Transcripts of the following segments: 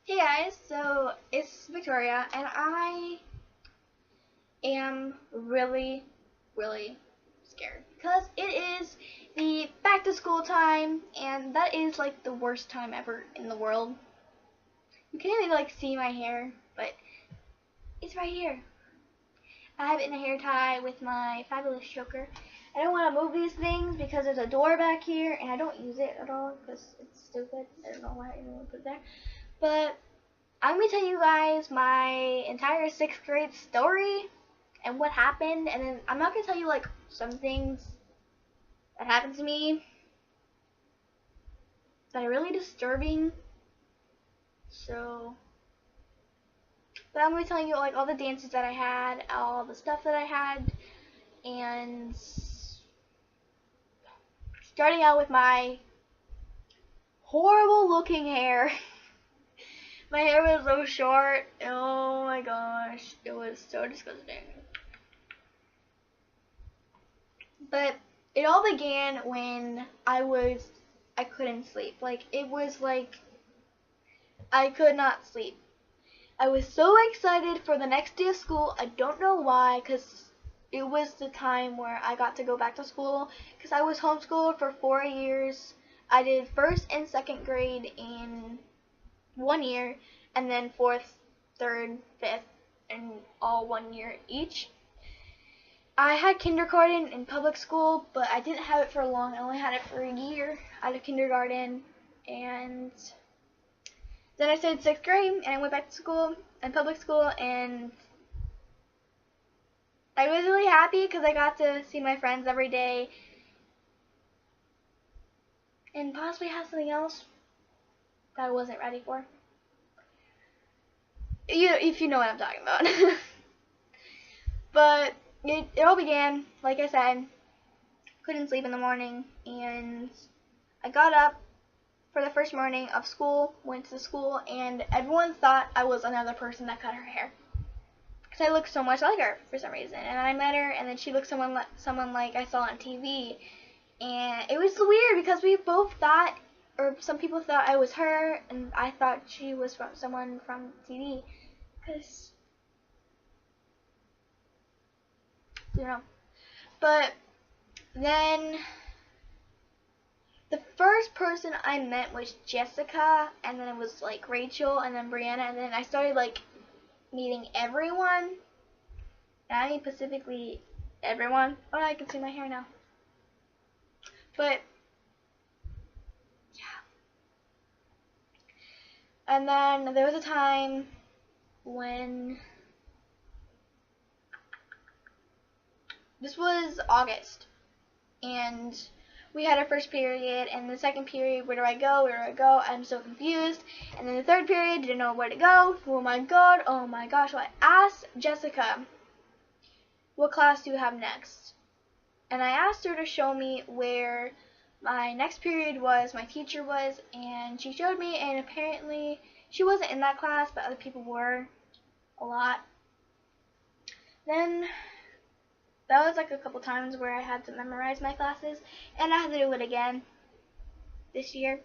Hey guys, so it's Victoria, and I am really scared because it is the back to school time, and that is like the worst time ever in the world. You can't even like see my hair, but it's right here. I have it in a hair tie with my fabulous choker. I don't want to move these things because there's a door back here, and I don't use it at all because it's stupid. I don't know why anyone put it there, but I'm going to tell you guys my entire 6th grade story and what happened, and then I'm not going to tell you like some things that happened to me that are really disturbing. So, but I'm going to tell you like all the dances that I had, all the stuff that I had, and starting out with my horrible looking hair. My hair was so short. Oh my gosh, it was so disgusting. But it all began when I couldn't sleep. Like, it was like I could not sleep. I was so excited for the next day of school. I don't know why, because it was the time where I got to go back to school, because I was homeschooled for 4 years. I did 1st and 2nd grade in 1 year, and then 4th, 3rd, 5th, and all 1 year each. I had kindergarten in public school, but I didn't have it for long. I only had it for a year out of kindergarten, and then I started 6th grade, and I went back to school in public school, and I was really happy because I got to see my friends every day, and possibly have something else that I wasn't ready for. If you know what I'm talking about. But it all began, like I said, couldn't sleep in the morning, and I got up for the first morning of school, went to school, and everyone thought I was another person that cut her hair. Because I looked so much like her for some reason. And then I met her, and then she looked someone like I saw on TV. And it was weird because we both thought, or some people thought I was her, and I thought she was from someone from TV. Because, But then the first person I met was Jessica, and then it was like Rachel, and then Brianna, and then I started like meeting everyone. And I mean specifically everyone. Oh, I can see my hair now. But yeah. And then there was a time when this was August, and we had our first period, and the second period, where do I go, where do I go, I'm so confused, and then the third period, didn't know where to go, oh my gosh, so I asked Jessica, what class do you have next? And I asked her to show me where my next period was, my teacher was, and she showed me, and apparently she wasn't in that class, but other people were, a lot. Then that was like a couple times where I had to memorize my classes, and I had to do it again this year.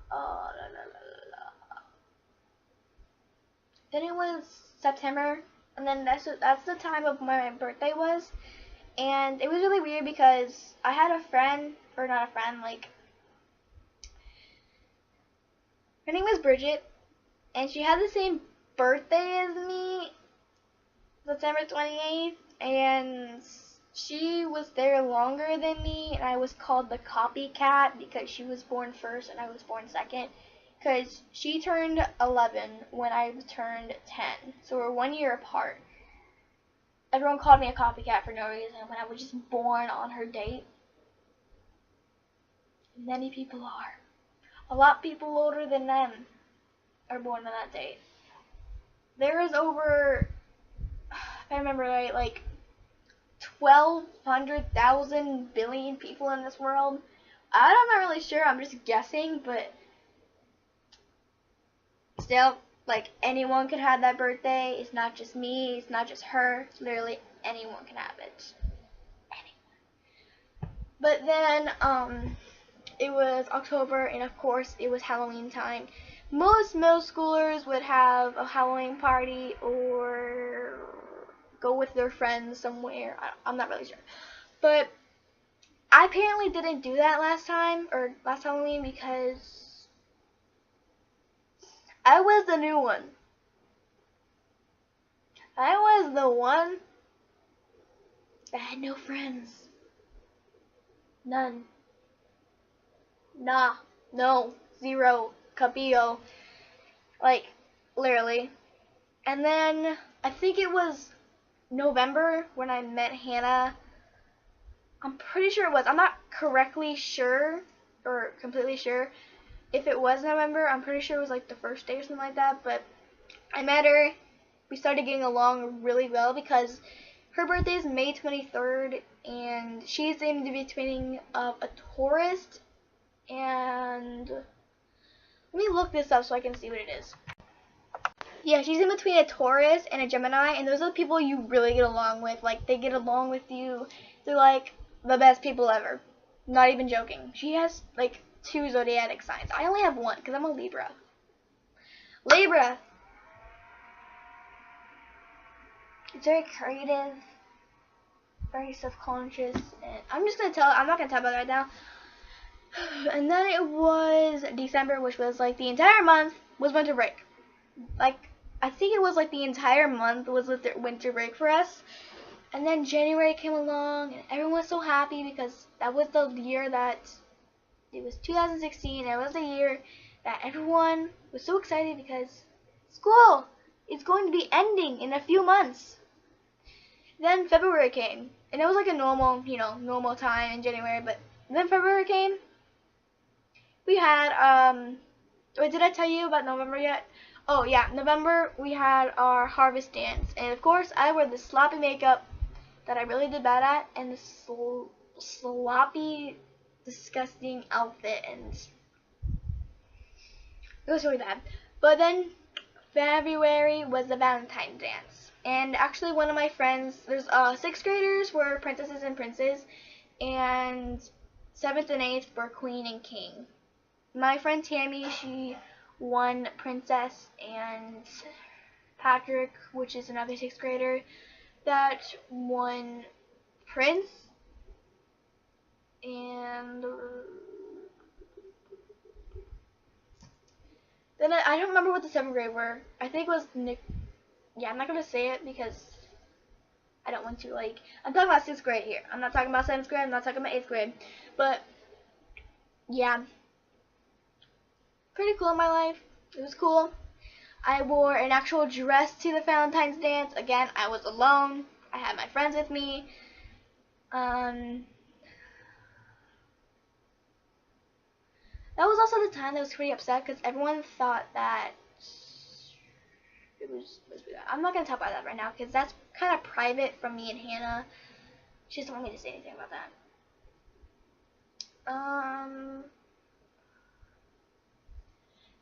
Oh, la, la, la, la. Then it was September, and then that's the time of my birthday was, and it was really weird because I had a friend, or not a friend, like, her name was Bridget, and she had the same birthday as me, September 28th, and she was there longer than me, and I was called the copycat because she was born first and I was born second, because she turned 11 when I turned 10, so we're 1 year apart. Everyone called me a copycat for no reason when I was just born on her date. Many people are. A lot of people older than them are born on that date. There is over, if I remember right, like 1,200,000 billion people in this world. I'm not really sure, I'm just guessing, but still, like, anyone could have that birthday. It's not just me, it's not just her, it's literally anyone can have it. Anyone. But then, it was October, and of course it was Halloween time. Most middle schoolers would have a Halloween party or go with their friends somewhere. I'm not really sure. But I apparently didn't do that last time, or last Halloween, because I was the new one. I was the one that had no friends. None. Nah. No. Zero. Capillo. Like, literally. And then, I think it was November when I met Hannah. I'm pretty sure it was. I'm not correctly sure, or completely sure, if it was November. I'm pretty sure it was like the first day or something like that, but I met her. We started getting along really well because her birthday is May 23rd, and she's in between a Taurus and, let me look this up so I can see what it is. Yeah, she's in between a Taurus and a Gemini, and those are the people you really get along with. Like, they get along with you. They're like the best people ever. Not even joking. She has like 2 zodiac signs. I only have 1 because I'm a Libra. Libra. It's very creative, very self-conscious, and I'm not gonna tell about it right now. And then it was December, which was like the entire month was winter break. Like, I think it was like the entire month was winter break for us. And then January came along, and everyone was so happy because that was the year that, it was 2016, and it was the year that everyone was so excited because school is going to be ending in a few months. Then February came, and it was like a normal, normal time in January, but then February came. We had, wait, did I tell you about November yet? Oh yeah, November we had our harvest dance, and of course I wore the sloppy makeup that I really did bad at, and the sloppy, disgusting outfit, and it was really bad. But then February was the Valentine's dance, and actually one of my friends, there's 6th graders were princesses and princes, and 7th and 8th were queen and king. My friend Tammy, she won princess, and Patrick, which is another 6th grader, that won prince, and then I don't remember what the 7th grade were. I think it was Nick. Yeah, I'm not gonna say it because I don't want to, like, I'm talking about 6th grade here. I'm not talking about 7th grade. I'm not talking about 8th grade. But yeah, pretty cool in my life. It was cool. I wore an actual dress to the Valentine's dance. Again, I was alone. I had my friends with me. That was also the time that I was pretty upset because everyone thought that it was supposed to be that. I'm not going to talk about that right now because that's kind of private from me and Hannah. She doesn't want me to say anything about that.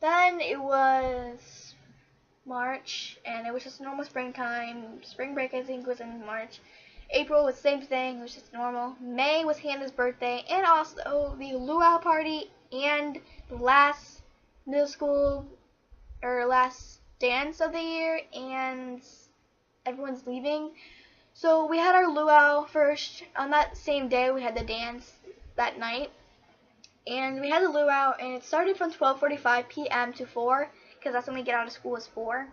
Then it was March, and it was just normal springtime. Spring break, I think, was in March. April was the same thing, it was just normal. May was Hannah's birthday, and also the luau party, and the last middle school, or last dance of the year, and everyone's leaving. So we had our luau first. On that same day, we had the dance that night. And we had the luau, and it started from 12:45 p.m. to 4, because that's when we get out of school, is 4.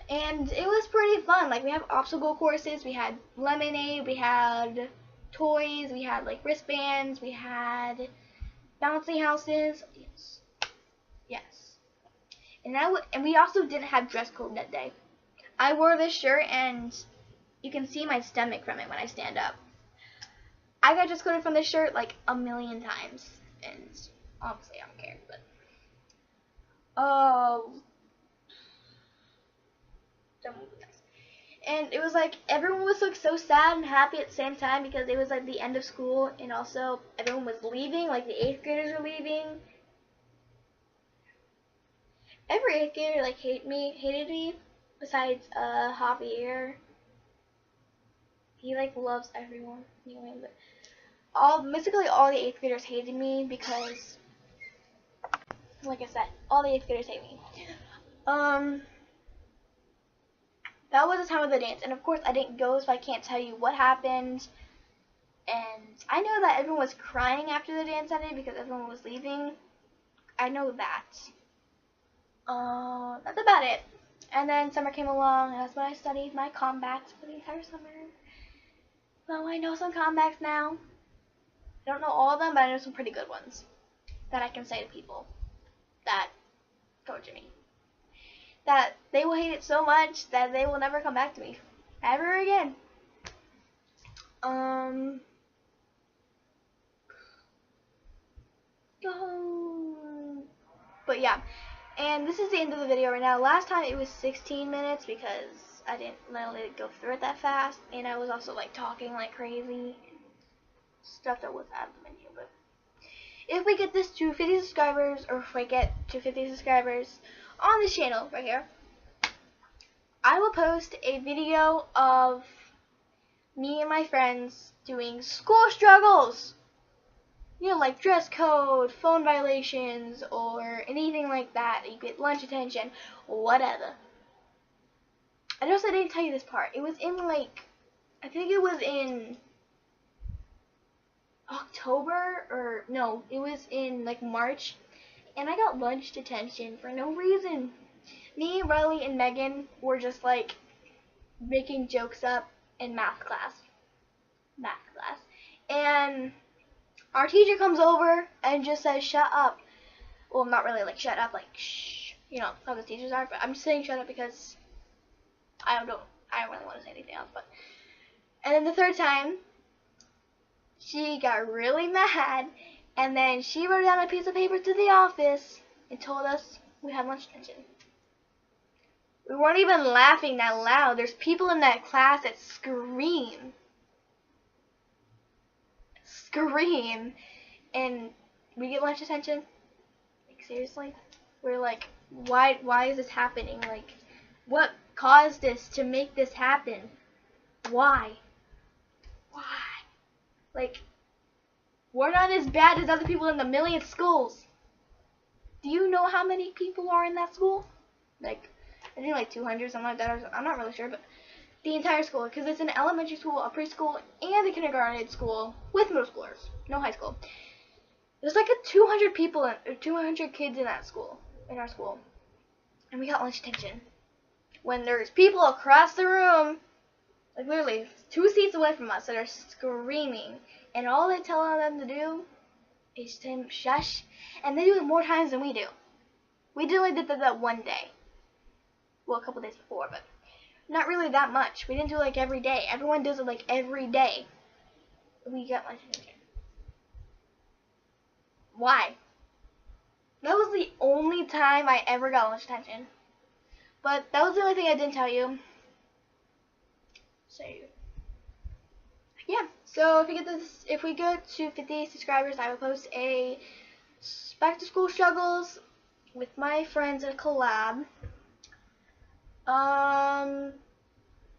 And it was pretty fun. Like, we have obstacle courses, we had lemonade, we had toys, we had like wristbands, we had bouncy houses. Yes. And we also didn't have dress code that day. I wore this shirt, and you can see my stomach from it when I stand up. I got dress coded from this shirt like a million times, and honestly, I don't care. But and it was like everyone was like so sad and happy at the same time because it was like the end of school, and also everyone was leaving. Like the 8th graders were leaving. Every 8th grader like hated me, besides Javier. He like loves everyone anyway, but basically all the 8th graders hated me because, like I said, all the 8th graders hate me. That was the time of the dance, and of course I didn't go, so I can't tell you what happened. And I know that everyone was crying after the dance ended because everyone was leaving. I know that. That's about it. And then summer came along, and that's when I studied my comebacks for the entire summer. Well, I know some comebacks now. I don't know all of them, but I know some pretty good ones that I can say to people that torture me. That they will hate it so much that they will never come back to me ever again. But yeah, and this is the end of the video right now. Last time it was 16 minutes because I didn't let it go through it that fast, and I was also like talking like crazy stuff that was out of the menu. But if we get this to 50 subscribers, or if we get to 50 subscribers on this channel right here, I will post a video of me and my friends doing school struggles. You know, like dress code, phone violations, or anything like that. You get lunch detention, whatever. I also didn't tell you this part. It was in like, I think it was in October, or no, it was in like March, and I got lunch detention for no reason. Me, Riley, and Megan were just like making jokes up in math class. And our teacher comes over and just says, shut up. Well, not really like shut up, like shh. You know how the teachers are, but I'm just saying shut up because I don't really want to say anything else. But and then the third time, she got really mad, and then she wrote down a piece of paper to the office and told us we had lunch detention. We weren't even laughing that loud. There's people in that class that scream, and we get lunch detention. Like seriously, we're like, why is this happening? Like, what caused this to make this happen? Why? Like, we're not as bad as other people in the millionth schools. Do you know how many people are in that school? Like, I think like 200, something like that. Or I'm not really sure, but the entire school, because it's an elementary school, a preschool, and a kindergarten school with middle schoolers, no high school. There's like 200 people, 200 kids in that school, in our school, and we got lunch detention. When there's people across the room, like literally 2 seats away from us, that are screaming, and all they tell them to do is to shush, and they do it more times than we do. We only did that one day. Well, a couple days before, but not really that much. We didn't do it like every day. Everyone does it like every day. We got lunch detention. Why? That was the only time I ever got lunch detention. But that was the only thing I didn't tell you. So yeah. So if we go to 50 subscribers, I will post a back to school struggles with my friends in a collab.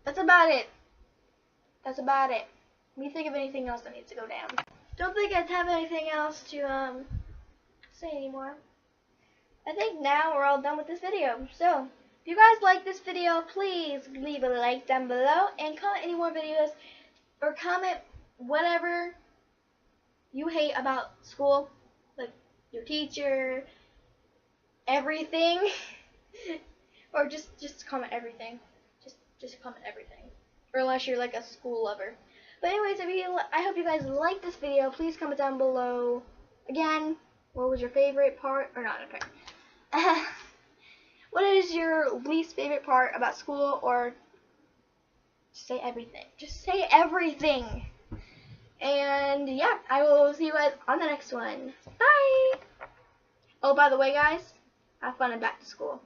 That's about it. Let me think of anything else that needs to go down. Don't think I have anything else to say anymore. I think now we're all done with this video. So if you guys like this video, please leave a like down below and comment any more videos, or comment whatever you hate about school, like your teacher, everything. Or just comment everything. Just comment everything. Or unless you're like a school lover. But anyways, I hope you guys liked this video. Please comment down below. Again, what was your favorite part? Or not, okay. What is your least favorite part about school? Or say everything. Just say everything. And yeah, I will see you guys on the next one. Bye! Oh, by the way, guys, have fun and back to school.